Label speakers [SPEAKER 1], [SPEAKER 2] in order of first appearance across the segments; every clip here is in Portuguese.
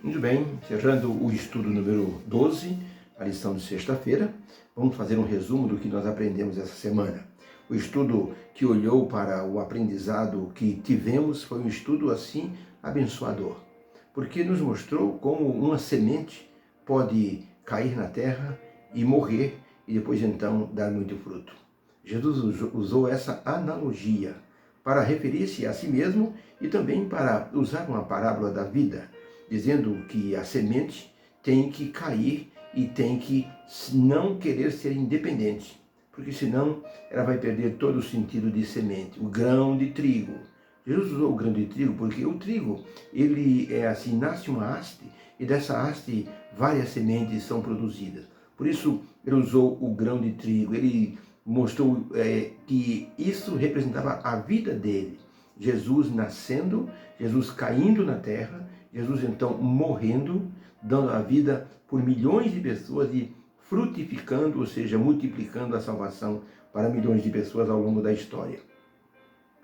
[SPEAKER 1] Muito bem, encerrando o estudo número 12, a lição de sexta-feira, vamos fazer um resumo do que nós aprendemos essa semana. O estudo que olhou para o aprendizado que tivemos foi um estudo assim abençoador, porque nos mostrou como uma semente pode cair na terra e morrer e depois então dar muito fruto. Jesus usou essa analogia para referir-se a si mesmo e também para usar uma parábola da vida, dizendo que a semente tem que cair e tem que não querer ser independente, porque senão ela vai perder todo o sentido de semente. O grão de trigo. Jesus usou o grão de trigo porque o trigo, ele é assim, nasce uma haste e dessa haste várias sementes são produzidas. Por isso ele usou o grão de trigo, ele mostrou que isso representava a vida dele. Jesus nascendo, Jesus caindo na terra, Jesus então morrendo, dando a vida por milhões de pessoas e frutificando, ou seja, multiplicando a salvação para milhões de pessoas ao longo da história.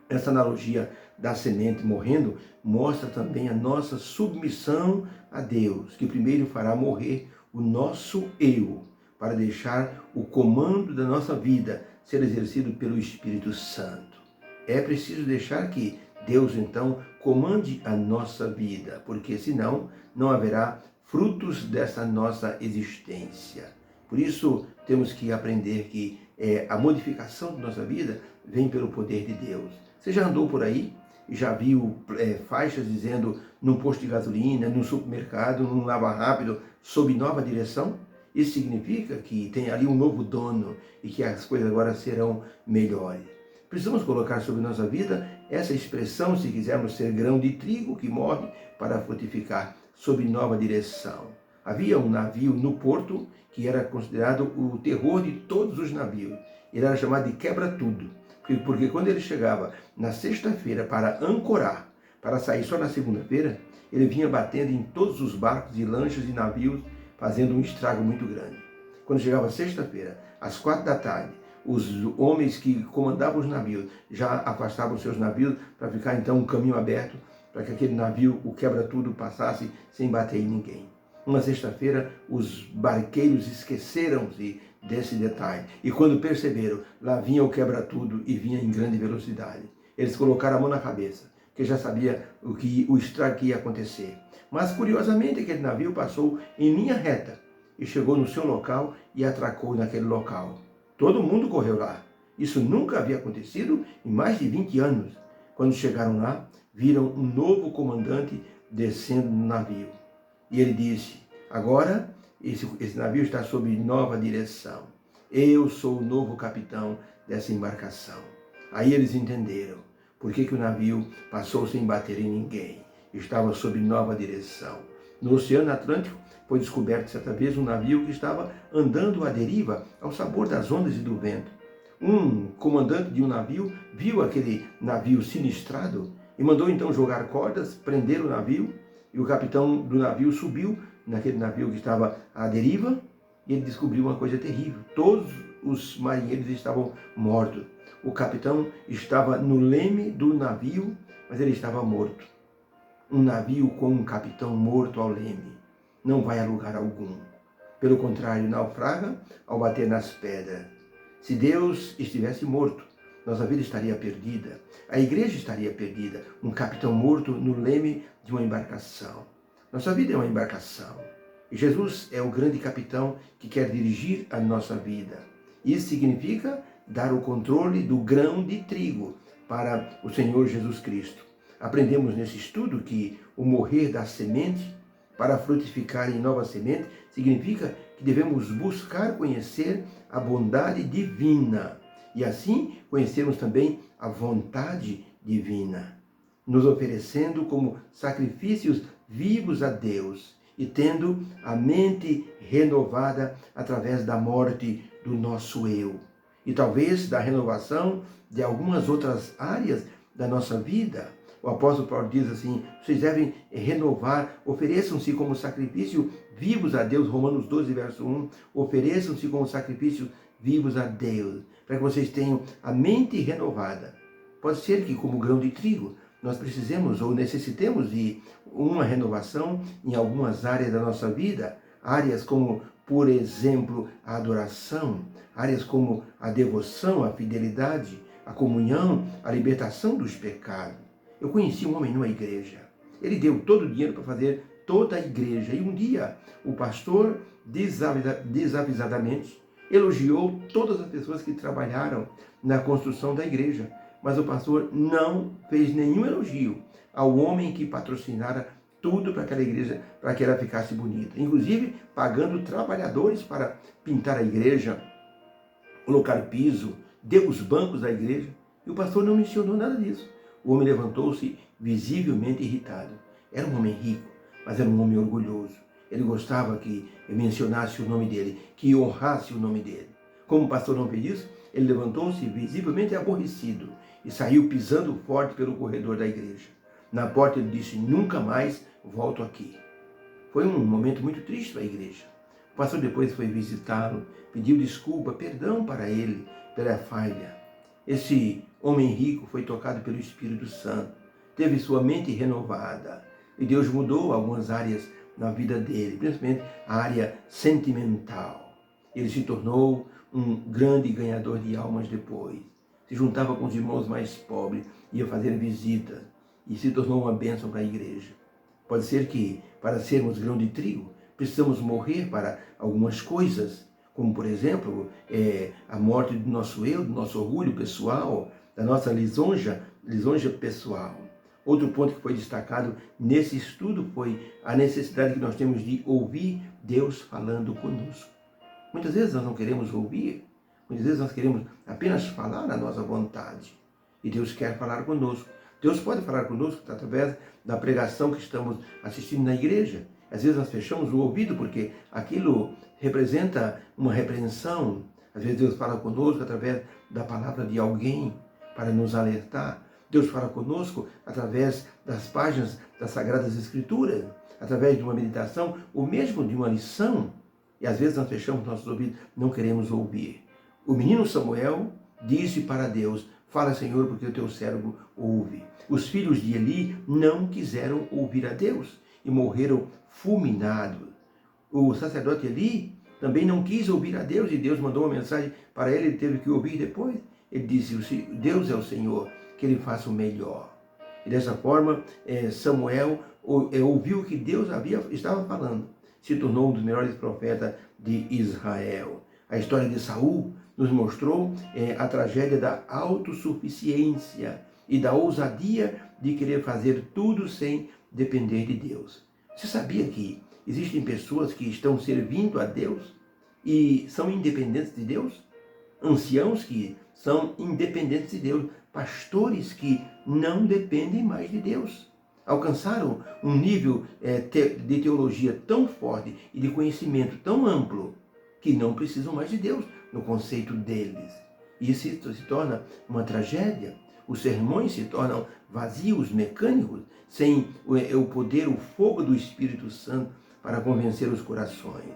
[SPEAKER 1] Essa analogia da semente morrendo mostra também a nossa submissão a Deus, que primeiro fará morrer o nosso eu, para deixar o comando da nossa vida ser exercido pelo Espírito Santo. É preciso deixar que Deus, então, comande a nossa vida, porque senão não haverá frutos dessa nossa existência. Por isso, temos que aprender que a modificação da nossa vida vem pelo poder de Deus. Você já andou por aí e já viu faixas dizendo num posto de gasolina, num supermercado, num lava rápido, sob nova direção? Isso significa que tem ali um novo dono e que as coisas agora serão melhores. Precisamos colocar sobre nossa vida essa expressão, se quisermos ser grão de trigo que morre para frutificar, sob nova direção. Havia um navio no porto que era considerado o terror de todos os navios. Ele era chamado de quebra-tudo, porque quando ele chegava na sexta-feira para ancorar, para sair só na segunda-feira, ele vinha batendo em todos os barcos e lanchas e navios, fazendo um estrago muito grande. Quando chegava sexta-feira, às 4 da tarde, os homens que comandavam os navios já afastavam seus navios para ficar então um caminho aberto para que aquele navio, o quebra-tudo, passasse sem bater em ninguém. Uma sexta-feira, os barqueiros esqueceram-se desse detalhe e quando perceberam, lá vinha o quebra-tudo e vinha em grande velocidade. Eles colocaram a mão na cabeça, porque já sabia o estrago que ia acontecer. Mas, curiosamente, aquele navio passou em linha reta e chegou no seu local e atracou naquele local. Todo mundo correu lá. Isso nunca havia acontecido em mais de 20 anos. Quando chegaram lá, viram um novo comandante descendo no navio. E ele disse, agora esse navio está sob nova direção. Eu sou o novo capitão dessa embarcação. Aí eles entenderam por que o navio passou sem bater em ninguém. Estava sob nova direção. No Oceano Atlântico foi descoberto certa vez um navio que estava andando à deriva ao sabor das ondas e do vento. Um comandante de um navio viu aquele navio sinistrado e mandou então jogar cordas, prender o navio, e o capitão do navio subiu naquele navio que estava à deriva e ele descobriu uma coisa terrível. Todos os marinheiros estavam mortos. O capitão estava no leme do navio, mas ele estava morto. Um navio com um capitão morto ao leme não vai a lugar algum. Pelo contrário, naufraga ao bater nas pedras. Se Deus estivesse morto, nossa vida estaria perdida. A igreja estaria perdida. Um capitão morto no leme de uma embarcação. Nossa vida é uma embarcação. E Jesus é o grande capitão que quer dirigir a nossa vida. Isso significa dar o controle do grão de trigo para o Senhor Jesus Cristo. Aprendemos nesse estudo que o morrer da semente para frutificar em nova semente significa que devemos buscar conhecer a bondade divina e assim conhecermos também a vontade divina, nos oferecendo como sacrifícios vivos a Deus e tendo a mente renovada através da morte do nosso eu e talvez da renovação de algumas outras áreas da nossa vida. O apóstolo Paulo diz assim, vocês devem renovar, ofereçam-se como sacrifício vivos a Deus, Romanos 12, verso 1, ofereçam-se como sacrifício vivos a Deus, para que vocês tenham a mente renovada. Pode ser que como grão de trigo, nós precisemos ou necessitemos de uma renovação em algumas áreas da nossa vida, áreas como, por exemplo, a adoração, áreas como a devoção, a fidelidade, a comunhão, a libertação dos pecados. Eu conheci um homem numa igreja. Ele deu todo o dinheiro para fazer toda a igreja. E um dia o pastor, desavisadamente, elogiou todas as pessoas que trabalharam na construção da igreja. Mas o pastor não fez nenhum elogio ao homem que patrocinara tudo para aquela igreja, para que ela ficasse bonita. Inclusive, pagando trabalhadores para pintar a igreja, colocar piso, deu os bancos da igreja. E o pastor não mencionou nada disso. O homem levantou-se visivelmente irritado. Era um homem rico, mas era um homem orgulhoso. Ele gostava que mencionasse o nome dele, que honrasse o nome dele. Como o pastor não fez isso, ele levantou-se visivelmente aborrecido e saiu pisando forte pelo corredor da igreja. Na porta ele disse: nunca mais volto aqui. Foi um momento muito triste para a igreja. O pastor depois foi visitá-lo, pediu desculpa, perdão para ele pela falha. Esse homem rico foi tocado pelo Espírito Santo, teve sua mente renovada e Deus mudou algumas áreas na vida dele, principalmente a área sentimental. Ele se tornou um grande ganhador de almas depois. Se juntava com os irmãos mais pobres, ia fazer visitas e se tornou uma bênção para a igreja. Pode ser que, para sermos grão de trigo, precisamos morrer para algumas coisas, como, por exemplo, a morte do nosso eu, do nosso orgulho pessoal, da nossa lisonja pessoal. Outro ponto que foi destacado nesse estudo foi a necessidade que nós temos de ouvir Deus falando conosco. Muitas vezes nós não queremos ouvir, muitas vezes nós queremos apenas falar na nossa vontade. E Deus quer falar conosco. Deus pode falar conosco através da pregação que estamos assistindo na igreja. Às vezes nós fechamos o ouvido porque aquilo representa uma repreensão. Às vezes Deus fala conosco através da palavra de alguém para nos alertar. Deus fala conosco através das páginas das Sagradas Escrituras, através de uma meditação ou mesmo de uma lição. E às vezes nós fechamos nossos ouvidos, não queremos ouvir. O menino Samuel disse para Deus: fala, Senhor, porque o teu servo ouve. Os filhos de Eli não quiseram ouvir a Deus e morreram fulminados. O sacerdote Eli também não quis ouvir a Deus e Deus mandou uma mensagem para ele, ele teve que ouvir depois. Ele disse: Deus é o Senhor, que ele faça o melhor. E dessa forma, Samuel ouviu o que Deus estava falando. Se tornou um dos melhores profetas de Israel. A história de Saul nos mostrou a tragédia da autossuficiência e da ousadia de querer fazer tudo sem depender de Deus. Você sabia que existem pessoas que estão servindo a Deus e são independentes de Deus? Anciãos que são independentes de Deus, pastores que não dependem mais de Deus. Alcançaram um nível de teologia tão forte e de conhecimento tão amplo que não precisam mais de Deus no conceito deles. E isso se torna uma tragédia. Os sermões se tornam vazios, mecânicos, sem o poder, o fogo do Espírito Santo para convencer os corações.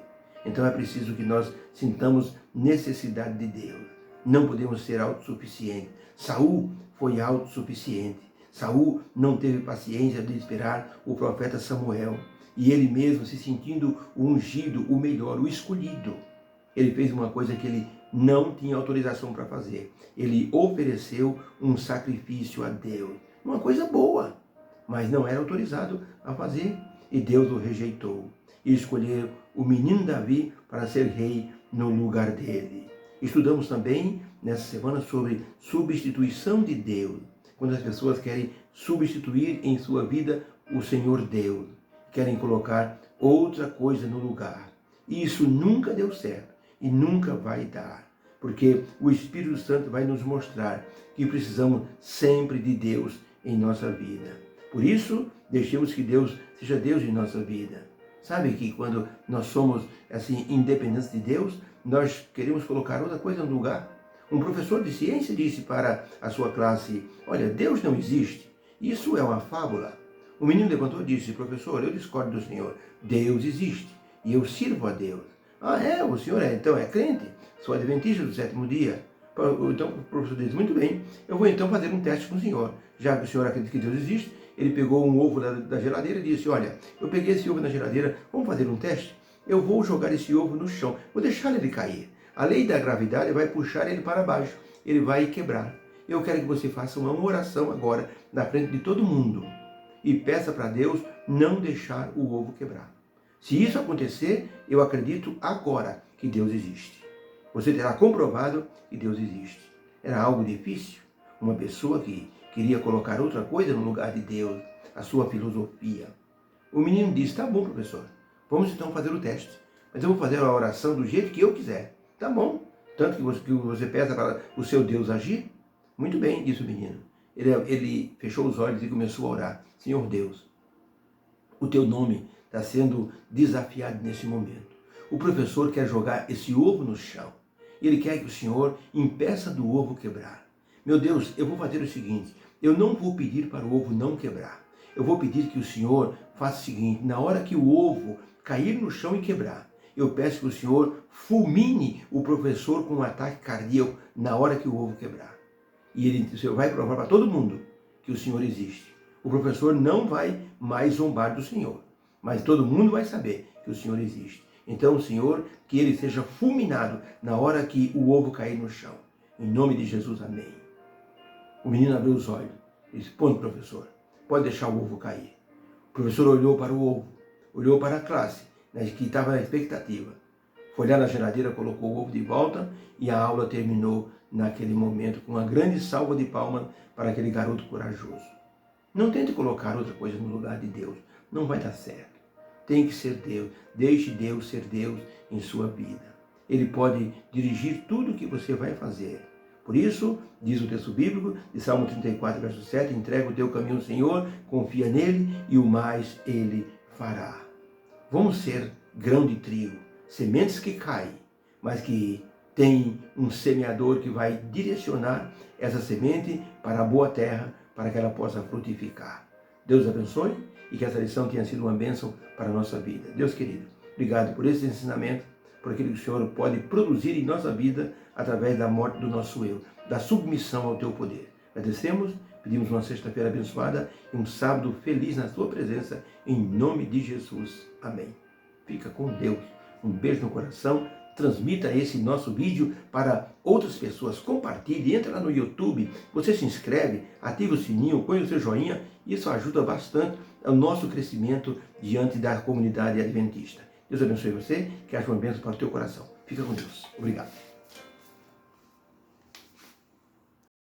[SPEAKER 1] Então é preciso que nós sintamos necessidade de Deus. Não podemos ser autossuficientes. Saul foi autossuficiente. Saul não teve paciência de esperar o profeta Samuel. E ele mesmo, se sentindo o ungido, o melhor, o escolhido, ele fez uma coisa que ele não tinha autorização para fazer. Ele ofereceu um sacrifício a Deus. Uma coisa boa, mas não era autorizado a fazer. E Deus o rejeitou. E escolheu o menino Davi para ser rei no lugar dele. Estudamos também nessa semana sobre substituição de Deus. Quando as pessoas querem substituir em sua vida o Senhor Deus. Querem colocar outra coisa no lugar. E isso nunca deu certo e nunca vai dar. Porque o Espírito Santo vai nos mostrar que precisamos sempre de Deus em nossa vida. Por isso, deixemos que Deus seja Deus em nossa vida. Sabe que quando nós somos assim independentes de Deus, nós queremos colocar outra coisa no lugar. Um professor de ciência disse para a sua classe: olha, Deus não existe. Isso é uma fábula. O menino levantou e disse: professor, eu discordo do senhor. Deus existe e eu sirvo a Deus. Ah, o senhor então é crente? Sou adventista do sétimo dia. Então o professor diz, muito bem, eu vou então fazer um teste com o senhor. Já que o senhor acredita que Deus existe, ele pegou um ovo da geladeira e disse, olha, eu peguei esse ovo na geladeira, vamos fazer um teste? Eu vou jogar esse ovo no chão, vou deixar ele cair. A lei da gravidade vai puxar ele para baixo, ele vai quebrar. Eu quero que você faça uma oração agora, na frente de todo mundo, e peça para Deus não deixar o ovo quebrar. Se isso acontecer, eu acredito agora que Deus existe. Você terá comprovado que Deus existe. Era algo difícil? Uma pessoa que queria colocar outra coisa no lugar de Deus, a sua filosofia. O menino disse, tá bom, professor, vamos então fazer o teste. Mas eu vou fazer a oração do jeito que eu quiser. Tá bom. Tanto que você peça para o seu Deus agir. Muito bem, disse o menino. Ele fechou os olhos e começou a orar. Senhor Deus, o teu nome está sendo desafiado nesse momento. O professor quer jogar esse ovo no chão. Ele quer que o Senhor impeça do ovo quebrar. Meu Deus, eu vou fazer o seguinte, eu não vou pedir para o ovo não quebrar. Eu vou pedir que o Senhor faça o seguinte, na hora que o ovo cair no chão e quebrar, eu peço que o Senhor fulmine o professor com um ataque cardíaco na hora que o ovo quebrar. E ele disse, vai provar para todo mundo que o Senhor existe. O professor não vai mais zombar do Senhor, mas todo mundo vai saber que o Senhor existe. Então, Senhor, que ele seja fulminado na hora que o ovo cair no chão. Em nome de Jesus, amém. O menino abriu os olhos e disse, pronto, professor, pode deixar o ovo cair. O professor olhou para o ovo, olhou para a classe, que estava na expectativa. Foi lá na geladeira, colocou o ovo de volta e a aula terminou naquele momento com uma grande salva de palmas para aquele garoto corajoso. Não tente colocar outra coisa no lugar de Deus, não vai dar certo. Tem que ser Deus, deixe Deus ser Deus em sua vida. Ele pode dirigir tudo o que você vai fazer. Por isso, diz o texto bíblico, de Salmo 34, verso 7, entrega o teu caminho ao Senhor, confia nele e o mais ele fará. Vamos ser grão de trigo, sementes que caem, mas que tem um semeador que vai direcionar essa semente para a boa terra, para que ela possa frutificar. Deus abençoe e que essa lição tenha sido uma bênção para a nossa vida. Deus querido, obrigado por esse ensinamento, por aquilo que o Senhor pode produzir em nossa vida através da morte do nosso eu, da submissão ao teu poder. Agradecemos, pedimos uma sexta-feira abençoada e um sábado feliz na tua presença, em nome de Jesus. Amém. Fica com Deus. Um beijo no coração. Transmita esse nosso vídeo para outras pessoas, compartilhe, entra lá no YouTube, você se inscreve, ativa o sininho, põe o seu joinha, isso ajuda bastante ao nosso crescimento diante da comunidade adventista. Deus abençoe você, que haja uma bênção para o teu coração. Fica com Deus. Obrigado.